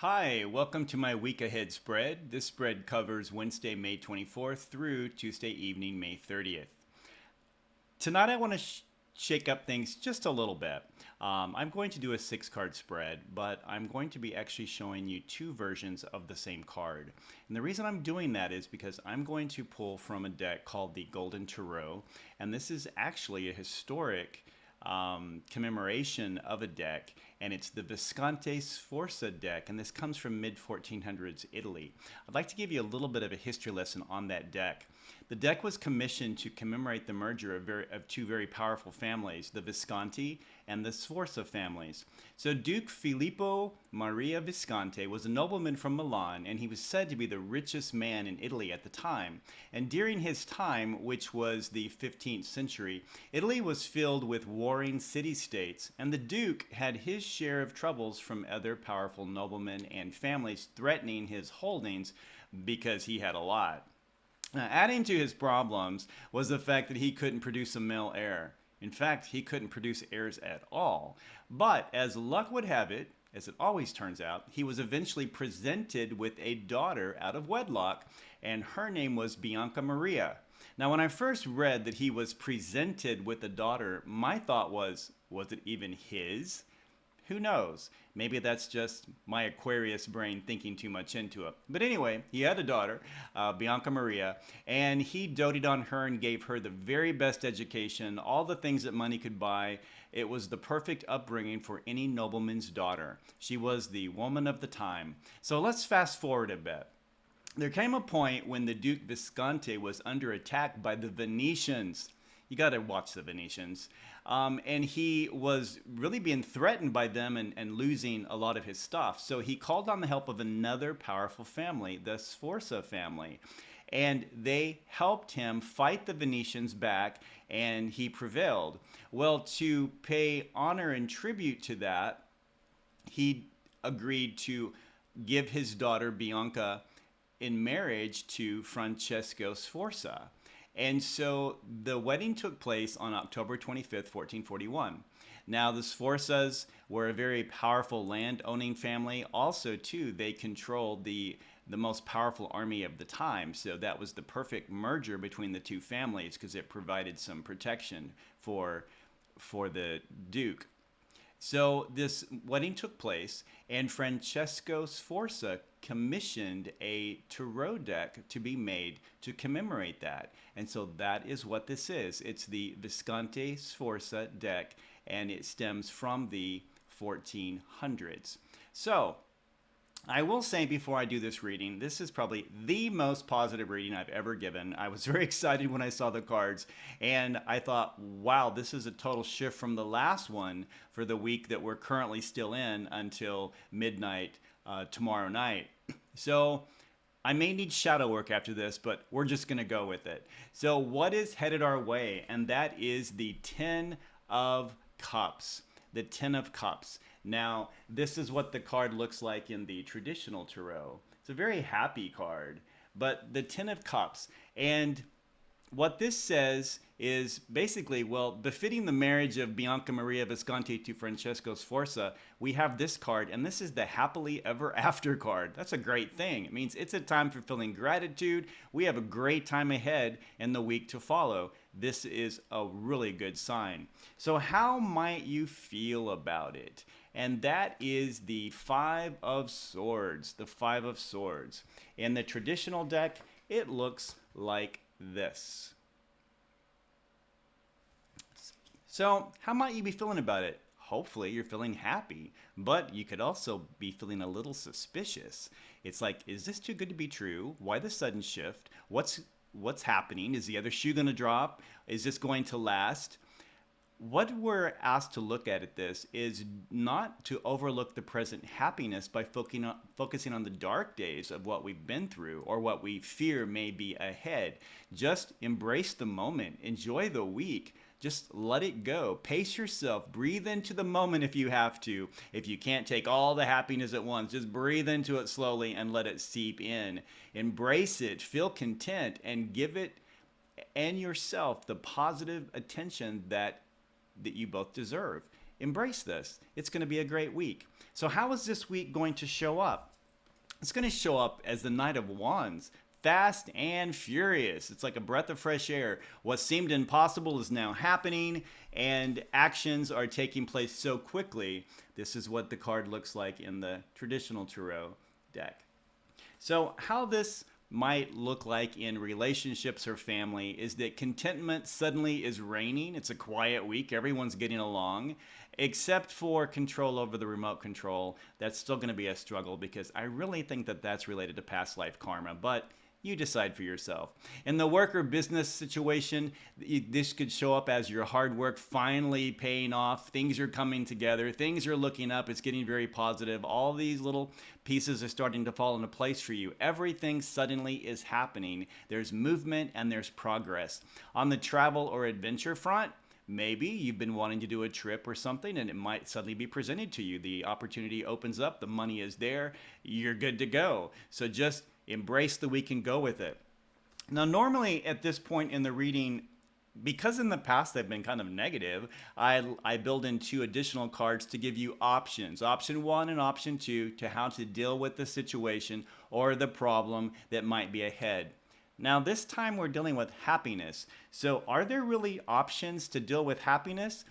Hi, welcome to my week ahead spread. This spread covers Wednesday, May 24th through Tuesday evening, May 30th. Tonight I want to shake up things just a little bit. I'm going to do a 6 card spread, but I'm going to be actually showing you 2 versions of the same card. And the reason I'm doing that is because I'm going to pull from a deck called the Golden Tarot, and this is actually a historic commemoration of a deck, and it's the Visconti Sforza deck, and this comes from mid-1400s Italy. I'd like to give you a little bit of a history lesson on that deck. The deck was commissioned to commemorate the merger of 2 very powerful families, the Visconti and the Sforza families. So Duke Filippo Maria Visconti was a nobleman from Milan, and he was said to be the richest man in Italy at the time. And during his time, which was the 15th century, Italy was filled with warring city-states, and the Duke had his share of troubles from other powerful noblemen and families threatening his holdings because he had a lot. Now, adding to his problems was the fact that he couldn't produce a male heir. In fact, he couldn't produce heirs at all. But as luck would have it, as it always turns out, he was eventually presented with a daughter out of wedlock, and her name was Bianca Maria. Now, when I first read that he was presented with a daughter, my thought was it even his? Who knows? Maybe that's just my Aquarius brain thinking too much into it. But anyway, he had a daughter, Bianca Maria, and he doted on her and gave her the very best education, all the things that money could buy. It was the perfect upbringing for any nobleman's daughter. She was the woman of the time. So let's fast forward a bit. There came a point when the Duke Visconti was under attack by the Venetians. You got to watch the Venetians. And he was really being threatened by them and losing a lot of his stuff. So he called on the help of another powerful family, the Sforza family. And they helped him fight the Venetians back, and he prevailed. Well, to pay honor and tribute to that, he agreed to give his daughter Bianca in marriage to Francesco Sforza. And so the wedding took place on October 25th, 1441. Now, the Sforzas were a very powerful land-owning family. Also, too, they controlled the most powerful army of the time. So that was the perfect merger between the 2 families because it provided some protection for the Duke. So this wedding took place, and Francesco Sforza commissioned a tarot deck to be made to commemorate that. And so that is what this is. It's the Visconti Sforza deck, and it stems from the 1400s. So I will say before I do this reading, this is probably the most positive reading I've ever given. I was very excited when I saw the cards, and I thought, wow, this is a total shift from the last one for the week that we're currently still in until midnight tomorrow night. So I may need shadow work after this, but we're just going to go with it. So what is headed our way? And that is the Ten of Cups. The Ten of Cups. Now, this is what the card looks like in the traditional tarot. It's a very happy card, but the Ten of Cups. And what this says is basically, well, befitting the marriage of Bianca Maria Visconti to Francesco Sforza, we have this card, and this is the happily ever after card. That's a great thing. It means it's a time for feeling gratitude. We have a great time ahead in the week to follow. This is a really good sign. So how might you feel about it? And that is the Five of Swords, the Five of Swords. In the traditional deck, it looks like this. So how might you be feeling about it? Hopefully you're feeling happy, but you could also be feeling a little suspicious. It's like, is this too good to be true? Why the sudden shift? What's happening? Is the other shoe going to drop? Is this going to last? What we're asked to look at this is not to overlook the present happiness by focusing on the dark days of what we've been through or what we fear may be ahead. Just embrace the moment. Enjoy the week. Just let it go. Pace yourself. Breathe into the moment if you have to. If you can't take all the happiness at once, just breathe into it slowly and let it seep in. Embrace it. Feel content and give it and yourself the positive attention that you both deserve. embrace this. It's going to be a great week. So how is this week going to show up? It's going to show up as the Knight of Wands. Fast and furious. It's like a breath of fresh air. What seemed impossible is now happening, and actions are taking place so quickly. This is what the card looks like in the traditional tarot deck. So how this might look like in relationships or family is that contentment suddenly is reigning. It's a quiet week. Everyone's getting along, except for control over the remote control. That's still going to be a struggle because I really think that that's related to past life karma, but you decide for yourself. In the work or business situation, this could show up as your hard work finally paying off. Things are coming together. Things are looking up. It's getting very positive. All these little pieces are starting to fall into place for you. Everything suddenly is happening. There's movement and there's progress. On the travel or adventure front, maybe you've been wanting to do a trip or something and it might suddenly be presented to you. The opportunity opens up. The money is there. You're good to go. So just embrace the week and go with it. Now, normally at this point in the reading, because in the past they've been kind of negative, I build in 2 additional cards to give you options. Option 1 and option 2 to how to deal with the situation or the problem that might be ahead. Now, this time we're dealing with happiness. So are there really options to deal with happiness?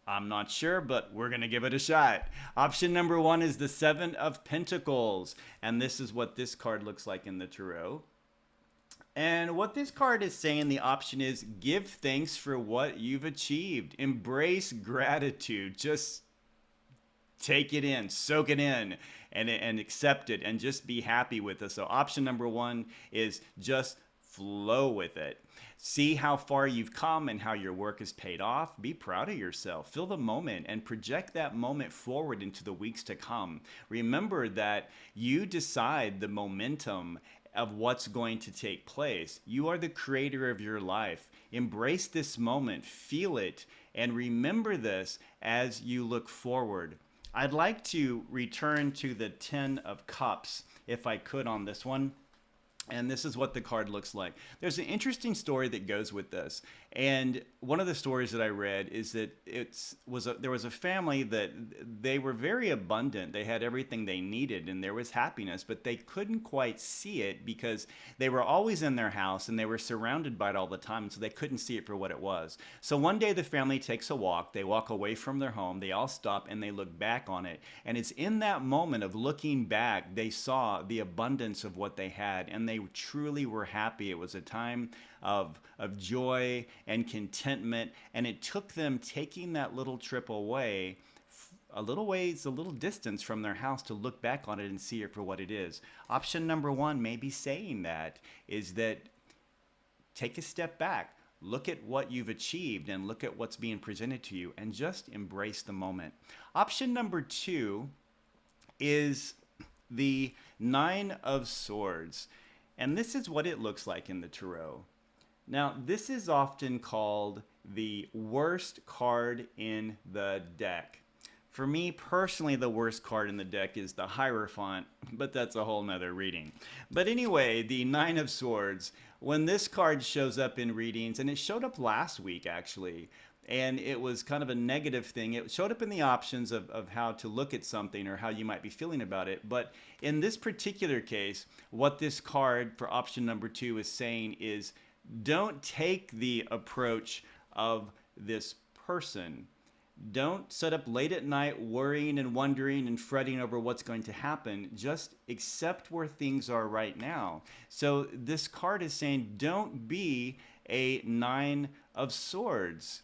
I'm not sure, but we're going to give it a shot. Option number 1 is the 7 of Pentacles. And this is what this card looks like in the tarot. And what this card is saying, the option is give thanks for what you've achieved. Embrace gratitude. Just take it in, soak it in, and accept it, and just be happy with it. So option number 1 is just flow with it. See how far you've come and how your work has paid off. Be proud of yourself. Feel the moment and project that moment forward into the weeks to come. Remember that you decide the momentum of what's going to take place. You are the creator of your life. Embrace this moment, feel it, and remember this as you look forward. I'd like to return to the 10 of Cups, if I could, on this one. And this is what the card looks like. There's an interesting story that goes with this. And one of the stories that I read is that there was a family that they were very abundant. They had everything they needed and there was happiness, but they couldn't quite see it because they were always in their house and they were surrounded by it all the time. So they couldn't see it for what it was. So one day the family takes a walk. They walk away from their home. They all stop and they look back on it. And it's in that moment of looking back, they saw the abundance of what they had and they truly were happy. It was a time of joy and contentment, and it took them taking that little trip away a little ways, a little distance from their house to look back on it and see it for what it is. Option number 1 may be saying that, is that take a step back, look at what you've achieved and look at what's being presented to you and just embrace the moment. Option number 2 is the 9 of Swords. And this is what it looks like in the tarot. Now, this is often called the worst card in the deck. For me personally, the worst card in the deck is the Hierophant, but that's a whole nother reading. But anyway, the 9 of Swords, when this card shows up in readings, and it showed up last week actually, and it was kind of a negative thing. It showed up in the options of how to look at something or how you might be feeling about it. But in this particular case, what this card for option number 2 is saying is don't take the approach of this person. Don't sit up late at night worrying and wondering and fretting over what's going to happen. Just accept where things are right now. So this card is saying don't be a 9 of Swords.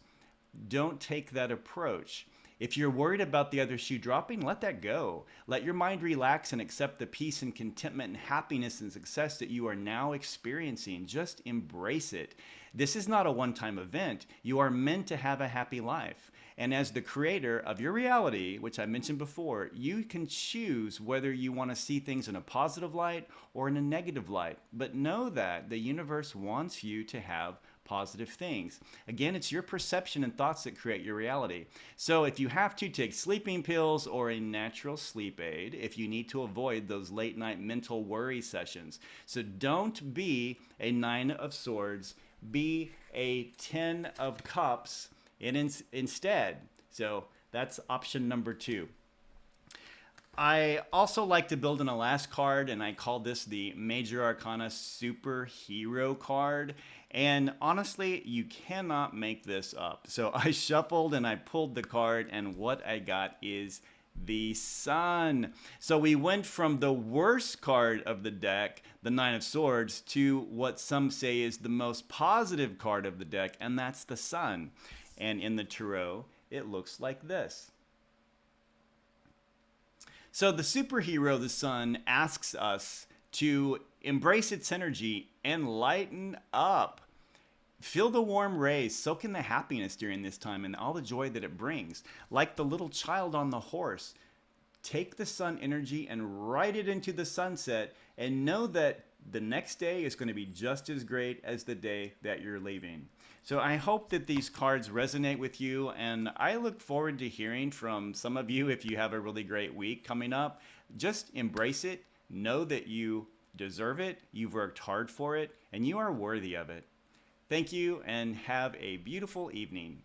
Don't take that approach. If you're worried about the other shoe dropping, let that go. Let your mind relax and accept the peace and contentment and happiness and success that you are now experiencing. Just embrace it. This is not a one-time event. You are meant to have a happy life. And as the creator of your reality, which I mentioned before, you can choose whether you want to see things in a positive light or in a negative light. But know that the universe wants you to have positive things. Again, it's your perception and thoughts that create your reality. So if you have to, take sleeping pills or a natural sleep aid if you need to avoid those late night mental worry sessions. So don't be a 9 of Swords, be a 10 of Cups instead. So That's option number 2. I also like to build an Alas card, and I call this the Major Arcana Superhero card. And honestly, you cannot make this up. So I shuffled and I pulled the card, and what I got is the Sun. So we went from the worst card of the deck, the Nine of Swords, to what some say is the most positive card of the deck, and that's the Sun. And in the tarot, it looks like this. So the superhero, the Sun, asks us to embrace its energy and lighten up. Feel the warm rays, soak in the happiness during this time and all the joy that it brings. Like the little child on the horse, take the Sun energy and ride it into the sunset, and know that the next day is going to be just as great as the day that you're leaving. So I hope that these cards resonate with you, and I look forward to hearing from some of you if you have a really great week coming up. Just embrace it. Know that you deserve it, you've worked hard for it, and you are worthy of it. Thank you, and have a beautiful evening.